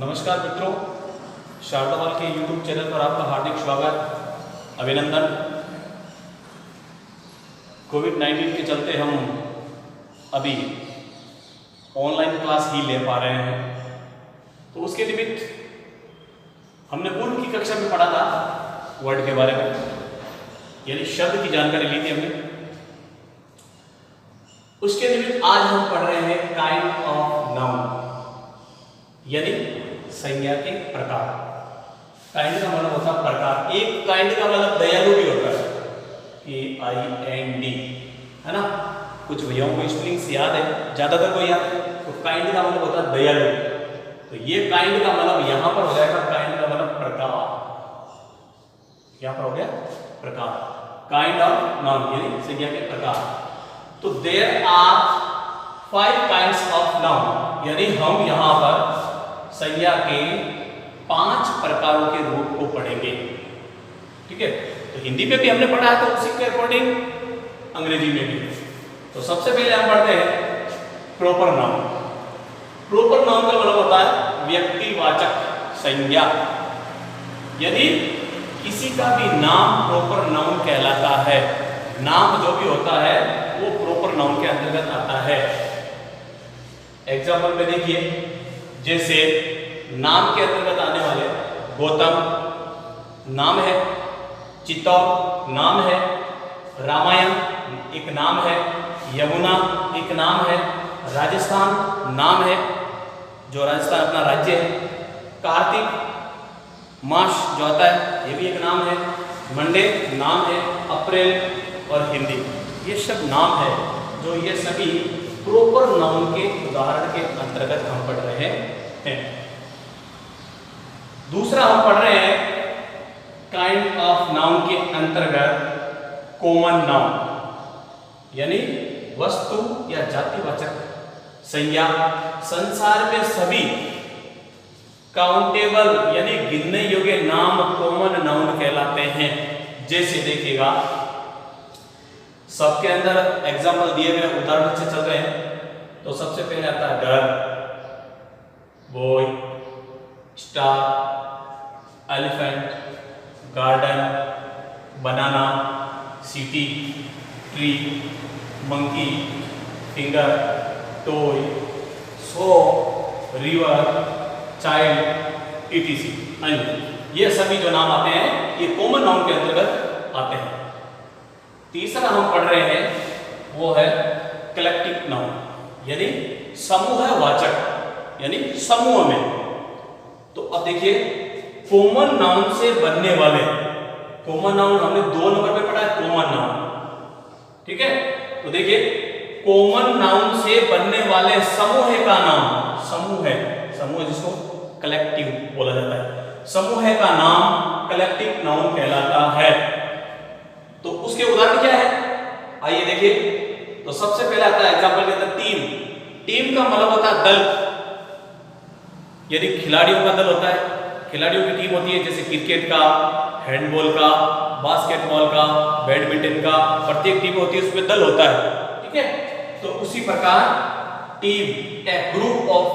नमस्कार मित्रों, शारदावाल के YouTube चैनल पर आपका हार्दिक स्वागत, अभिनंदन। कोविड-19 के चलते हम अभी ऑनलाइन क्लास ही ले पा रहे हैं, तो उसके निमित्त हमने पूर्व की कक्षा में पढ़ा था वर्ड के बारे में, यानी शब्द की जानकारी ली थी हमने। उसके निमित्त आज हम पढ़ रहे हैं काइंड ऑफ नाउन, यानी संज्ञा के प्रकार। काइंड का मतलब होता है प्रकार। एक काइंड का मतलब दयालु भी होता है, KIND, है ना। कुछ भैयाओं को स्पेलिंग याद है, ज्यादातर को याद है। तो काइंड का मतलब होता है दयालु। तो ये काइंड का मतलब यहां पर हो जाएगा, काइंड का मतलब प्रकार। यहां पर हो गया प्रकार, काइंड ऑफ नाउन यानी संज्ञा के प्रकार। तो there are 5 kinds of noun, यानी हम यहां पर संज्ञा के 5 प्रकारों के रूप को पढ़ेंगे। ठीक है, तो हिंदी में भी हमने पढ़ा है, तो उसी के अकॉर्डिंग अंग्रेजी में भी। तो सबसे पहले हम पढ़ते हैं प्रॉपर नाउन। प्रॉपर नाउन का मतलब होता है व्यक्तिवाचक संज्ञा, यानी किसी का भी नाम प्रॉपर नाउन कहलाता है। नाम जो भी होता है वो प्रॉपर नाउन के अंतर्गत आता है। एग्जाम्पल में देखिए, जैसे नाम के अंतर्गत आने वाले गौतम नाम है, चित्तौड़ नाम है, रामायण एक नाम है, यमुना एक नाम है, राजस्थान नाम है, जो राजस्थान अपना राज्य है, कार्तिक मास जो आता है ये भी एक नाम है, मंडे नाम है, अप्रैल और हिंदी ये सब नाम है, जो ये सभी प्रॉपर नाउन के उदाहरण के अंतर्गत हम पढ़ रहे हैं। दूसरा हम पढ़ रहे हैं काइंड ऑफ नाउन के अंतर्गत कॉमन नाउन, यानी वस्तु या जातिवाचक संज्ञा। संसार में सभी काउंटेबल यानी गिनने योग्य नाम कॉमन नाउन कहलाते हैं। जैसे देखिएगा, सबके अंदर एग्जाम्पल दिए गए उदाहरण से चल रहे हैं। तो सबसे पहले आता है घर, boy, star, elephant, garden, banana, city, tree, monkey, finger, toy, so, river, child, etc। ये सभी जो नाम आते हैं ये कॉमन नाउन के अंतर्गत आते हैं। तीसरा हम पढ़ रहे हैं वो है कलेक्टिव नाउन, यानी समूहवाचक, यानी समूह में। तो अब देखिए, कॉमन नाउन से बनने वाले, कॉमन नाउन हमने 2 नंबर पे पढ़ा है, कॉमन नाउन। ठीक है, तो देखिए कॉमन नाउन से बनने वाले समूह का नाम, समूह है, समूह जिसको कलेक्टिव बोला जाता है, समूह का नाम कलेक्टिव नाउन कहलाता है। तो उसके उदाहरण क्या है, आइए देखिए। तो सबसे पहले आता है एग्जांपल के अंदर टीम। टीम का मतलब होता है दल, यानी खिलाड़ियों का दल होता है। खिलाड़ियों की टीम होती है, जैसे क्रिकेट का, हैंडबॉल का, बास्केटबॉल का, बैडमिंटन का, प्रत्येक टीम होती है, उसमें दल होता है। ठीक है, तो उसी प्रकार team A group of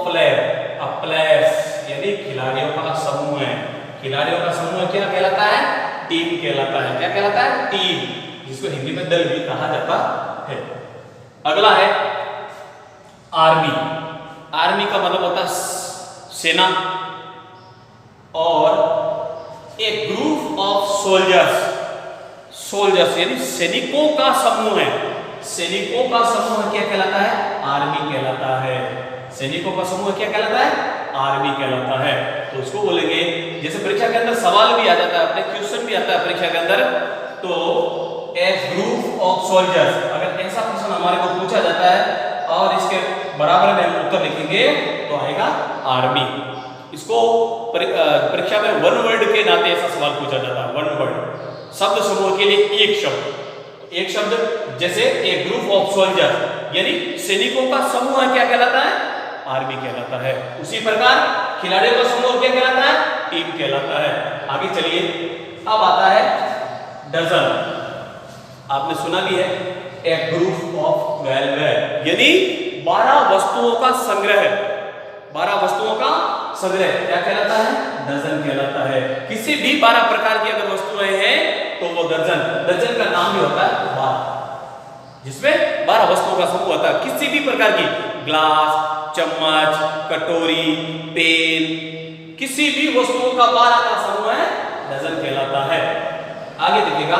players, यानी खिलाड़ियों का समूह है। खिलाड़ियों का समूह क्या कहलाता है? टीम कहलाता है। क्या कहलाता है? टीम, जिसको हिंदी में दल भी कहा जाता है। अगला है आर्मी। आर्मी का मतलब होता है सेना, और एक ग्रुप ऑफ सोल्जर्स, सोल्जर्स यानी सैनिकों का समूह है। सैनिकों का समूह क्या कहलाता है? आर्मी कहलाता है। सैनिकों का समूह क्या कहलाता है? आर्मी कहलाता है। तो उसको बोलेंगे, जैसे परीक्षा के अंदर सवाल भी आ जाता है, अपने क्वेश्चन भी आता है परीक्षा के अंदर, तो ए ग्रुप ऑफ सोल्जर्स, अगर ऐसा प्रश्न हमारे को पूछा जाता है और इसके बराबर में हम उत्तर लिखेंगे तो आएगा आर्मी। इसको परीक्षा में वन वर्ड के नाते ऐसा सवाल पूछा जाता है। वन वर्ड, शब्द समूह के लिए एक शब्द, एक शब्द। जैसे ए ग्रुप ऑफ सोल्जर्स, यानी सैनिकों का समूह क्या कहलाता है? आर्मी कहलाता है। उसी प्रकार खिलाड़ियों का समूह क्या कहलाता है? टीम कहलाता है। आगे चलिए, अब आता है डजन। आपने सुना भी है, ए ग्रुप ऑफ 12, यानी 12 वस्तुओं का संग्रह, 12 वस्तुओं का संग्रह क्या कहलाता है? दर्जन कहलाता है। किसी भी 12 प्रकार की अगर वस्तुएं हैं तो वो दर्जन, दर्जन का नाम भी होता है 12, जिसमें 12 वस्तुओं का समूह होता है। किसी भी प्रकार की ग्लास, चम्मच, कटोरी, पेन, किसी भी वस्तुओं का 12 का समूह है डजन कहलाता है। आगे देखिएगा,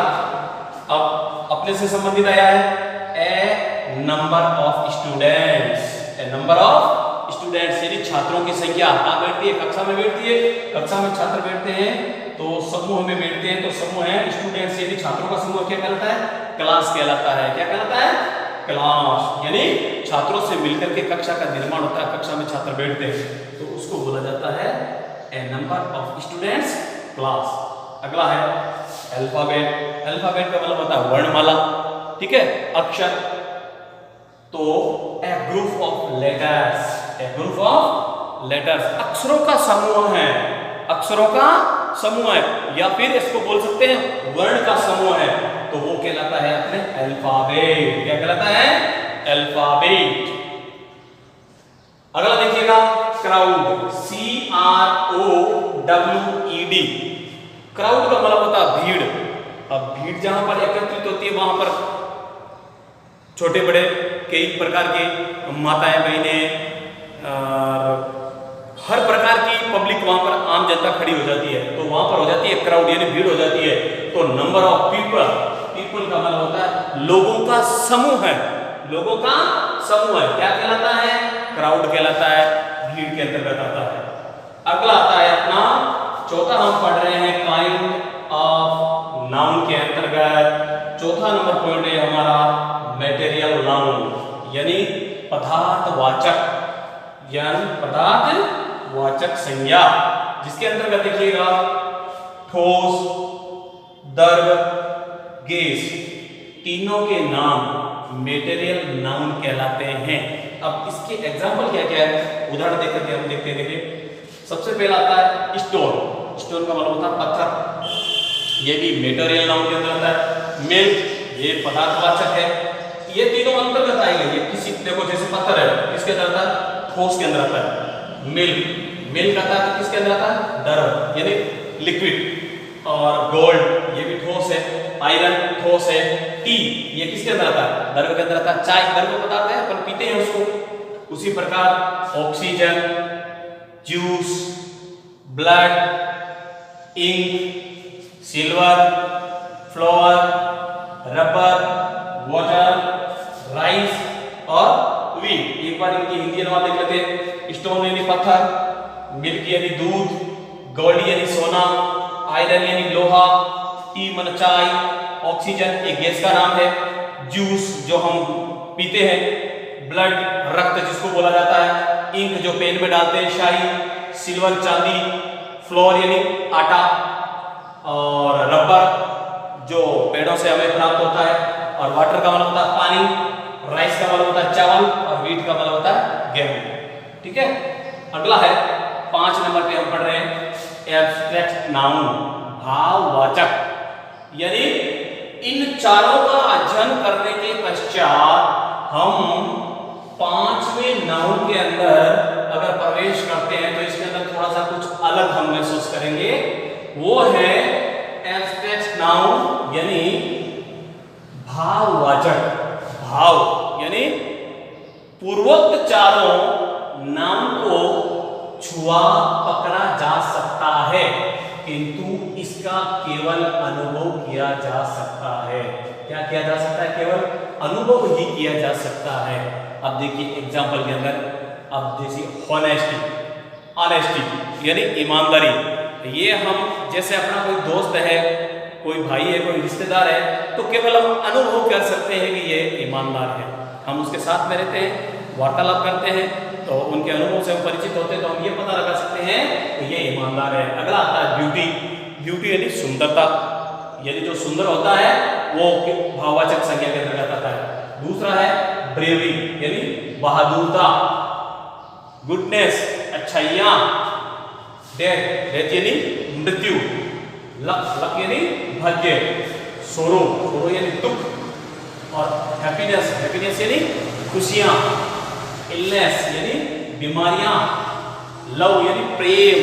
अब अपने से संबंधित आया है a number of students, a number of students यानी छात्रों की संख्या। कहाँ बैठती है? कक्षा में बैठती है। कक्षा में छात्र बैठते हैं तो समूह में बैठते हैं, तो समूह है स्टूडेंट्स यानी छात्रों का समूह क्या कहलाता है? क्लास कहलाता है। क्या कहलाता है? क्लास। यानी छात्रों से मिलकर के कक्षा का निर्माण होता है, कक्षा में छात्र बैठते हैं तो उसको बोला जाता है a number of students class. अगला है अल्फाबेट। अल्फाबेट का मतलब होता है वर्णमाला, ठीक है, अक्षर। तो a group of letters, a group of letters अक्षरों का समूह है, अक्षरों का समूह है, या फिर इसको बोल सकते हैं वर्ण का समूह है, तो वो कहलाता है अपने अल्फाबेट। क्या कहलाता है? अल्फाबेट। अगला देखिएगा क्राउड, CROWED। क्राउड का मतलब होता है भीड़। अब भीड़ जहां पर एकत्रित होती है वहां पर छोटे बड़े कई प्रकार के माताएं बहनें हर प्रकार की पब्लिक वहां पर आम जनता खड़ी हो जाती है, तो वहां पर हो जाती है क्राउड यानी भीड़ हो जाती है। तो नंबर ऑफ पीपल, पीपल का मतलब होता है लोगों का समूह है, लोगों का समूह है। क्या कहलाता है? क्राउड कहलाता है, भीड़ के अंतर्गत आता है। अगला आता है अपना चौथा, हम पढ़ रहे हैं काइंड ऑफ नाउन के अंतर्गत। चौथा नंबर पॉइंट है हमारा मटेरियल नाउन यानी पदार्थवाचक, यानी पदार्थवाचक संज्ञा, जिसके अंतर्गत देखिएगा ठोस, द्रव, गैस, तीनों के नाम मटेरियल नाउन कहलाते हैं। अब इसके एग्जांपल क्या क्या है, उदाहरण देकर के हम देखते हैं। देखिए, सबसे पहला आता है स्टोन। स्टोन का मतलब होता है पत्थर, ये भी मटेरियल नाउन के अंदर आता है। मिल्क, ये पदार्थवाचक है। ये तीनों अंतर्गत आएंगे। ये किसी, देखो जैसे पत्थर है, किसके अंदर आता है? ठोस के अंदर आता है। मिल्क, मिल्क आता है तो किसके अंदर आता है? द्रव यानी लिक्विड। और गोल्ड, ये भी ठोस है। आयरन ठोस है। टी, ये किसके अंदर आता है? द्रव के अंदर आता है। चाय द्रव पदार्थ है, अपन पीते हैं उसको। उसी प्रकार oxygen, juice, blood, ink, silver, flower, rubber, water, rice और वीट। एक बार इनकी हिंदी अनुवाद देख लेते हैं। स्टोन यानी पत्थर, मिल्क यानी दूध, गोल्ड यानी सोना, आयरन यानी लोहा, टी मन चाय, ऑक्सीजन एक गैस का नाम है, जूस जो हम पीते हैं, ब्लड रक्त जिसको बोला जाता है, इंक जो पेन में डालते हैं शाही, सिल्वर चांदी, फ्लोर यानी आटा, और रबर जो पेड़ों से हमें प्राप्त होता है, और वाटर का मतलब होता है पानी, राइस का मतलब होता है चावल, और वीट का मतलब होता है गेहूं। ठीक है, अगला है 5 नंबर पे हम पढ़ रहे हैं एब्स्ट्रैक्ट नाउन, भाववाचक। यानी इन चारों का अध्ययन करने के पश्चात हम 5वें नाउन के अंदर अगर प्रवेश करते हैं तो इसके अंदर थोड़ा सा कुछ अलग हम महसूस करेंगे। वो है एब्स्ट्रैक्ट नाउन यानी भाववाचक। भाव यानी पूर्वोक्त चारों नाम को छुआ पकड़ा जा सकता है, किंतु इसका केवल अनुभव किया जा सकता है। क्या किया जा सकता है? केवल अनुभव ही किया जा सकता है। अब देखिए एग्जांपल के अंदर, अब देखिए हॉनेस्टी, ऑनेस्टी यानी ईमानदारी। ये हम जैसे अपना कोई दोस्त है, कोई भाई है, कोई रिश्तेदार है, तो केवल हम अनुभव कर सकते हैं कि ये ईमानदार है। हम उसके साथ में रहते हैं, वार्तालाप करते हैं, तो उनके अनुभव से हम परिचित होते हैं, तो हम ये पता लगा सकते हैं कि ये ईमानदार है। अगला आता है ब्यूटी। ब्यूटी यानी सुंदरता, यानी जो सुंदर होता है वो भाववाचक संज्ञा के अंतर्गत आता है। दूसरा है ब्रेवरी यानी बहादुरता, गुडनेस अच्छाइयां, डेथ, डेथ यानी मृत्यु, लक, लक यानी भाग्य, सोरो, सोरो यानी दुख, और हैप्पीनेस, हैप्पीनेस यानी खुशियां, इलनेस यानी बीमारियां, लव यानी प्रेम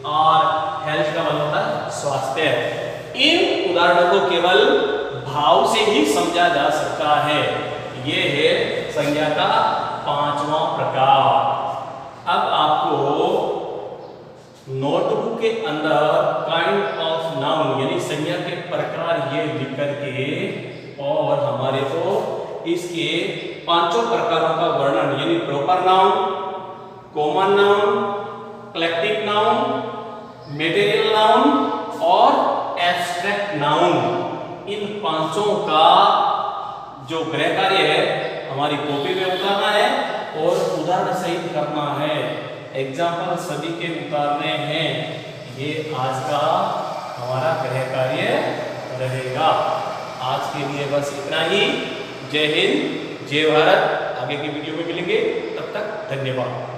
और हेल्थ का मतलब होता है स्वास्थ्य। इन उदाहरणों को केवल भाव से ही समझा जा सकता है। ये है संज्ञा का 5वां प्रकार। अब आपको नोटबुक के अंदर काइंड ऑफ नाउन यानी संज्ञा के प्रकार ये लिख करके और हमारे को इसके 5 प्रकारों का वर्णन यानी proper noun, common noun, collective noun, material noun और एब्स्ट्रैक्ट नाउन, इन 5 का जो गृह कार्य है हमारी कॉपी में उतारना है और उदाहरण सहित करना है। एग्जाम्पल सभी के उतारने हैं। ये आज का हमारा गृह कार्य रहेगा। आज के लिए बस इतना ही। जय हिंद, जय भारत। आगे की वीडियो में मिलेंगे, तब तक धन्यवाद।